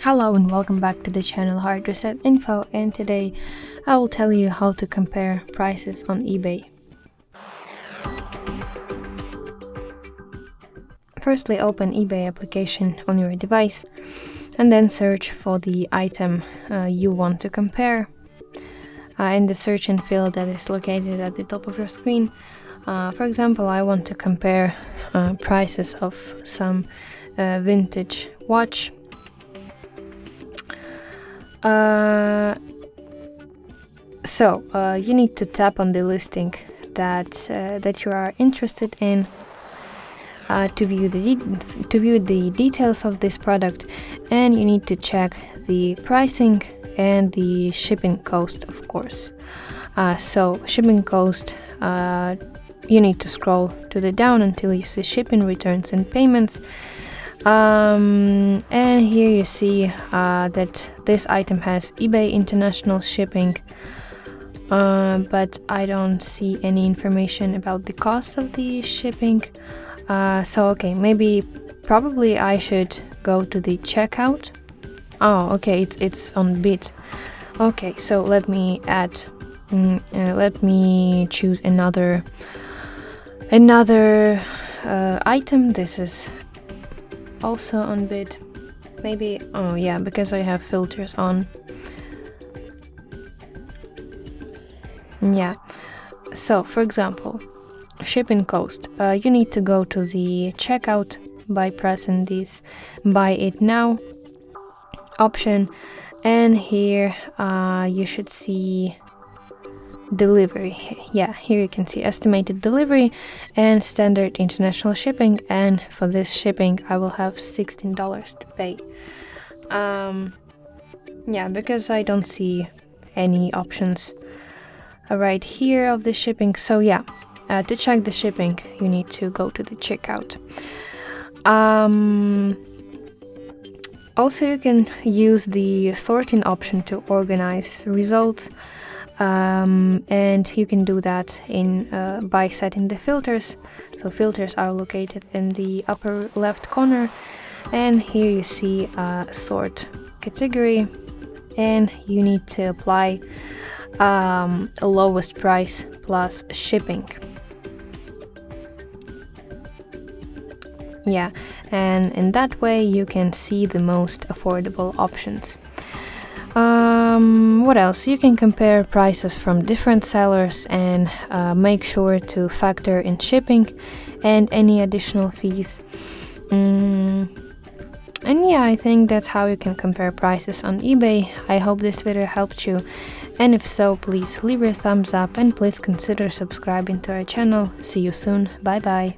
Hello and welcome back to the channel HardReset.Info, and today I will tell you how to compare prices on eBay. Firstly, open eBay application on your device and then search for the item you want to compare in the search and field that is located at the top of your screen. For example, I want to compare prices of some vintage watch. You need to tap on the listing that you are interested in to view the details of this product, and you need to check the pricing and the shipping cost, of course. Shipping cost, you need to scroll to the down until you see shipping, returns, and payments. And here you see that this item has eBay international shipping, but I don't see any information about the cost of the shipping. Probably I should go to the checkout. Oh, okay, it's on bid. Okay, so let me choose another item. This is also on bid. Maybe, oh yeah, because I have filters on. Yeah, so for example, shipping cost, you need to go to the checkout by pressing this buy it now option, and here you should see delivery. Yeah, here you can see estimated delivery and standard international shipping, and for this shipping I will have $16 to pay. Yeah, because I don't see any options right here of the shipping. So yeah, to check the shipping you need to go to the checkout. Also, you can use the sorting option to organize results. And you can do that by setting the filters. So filters are located in the upper left corner, and here you see sort category, and you need to apply lowest price plus shipping. Yeah, and in that way you can see the most affordable options. What else? You can compare prices from different sellers and make sure to factor in shipping and any additional fees. And yeah, I think that's how you can compare prices on eBay. I hope this video helped you, and if so, please leave a thumbs up and please consider subscribing to our channel. See you soon. Bye bye.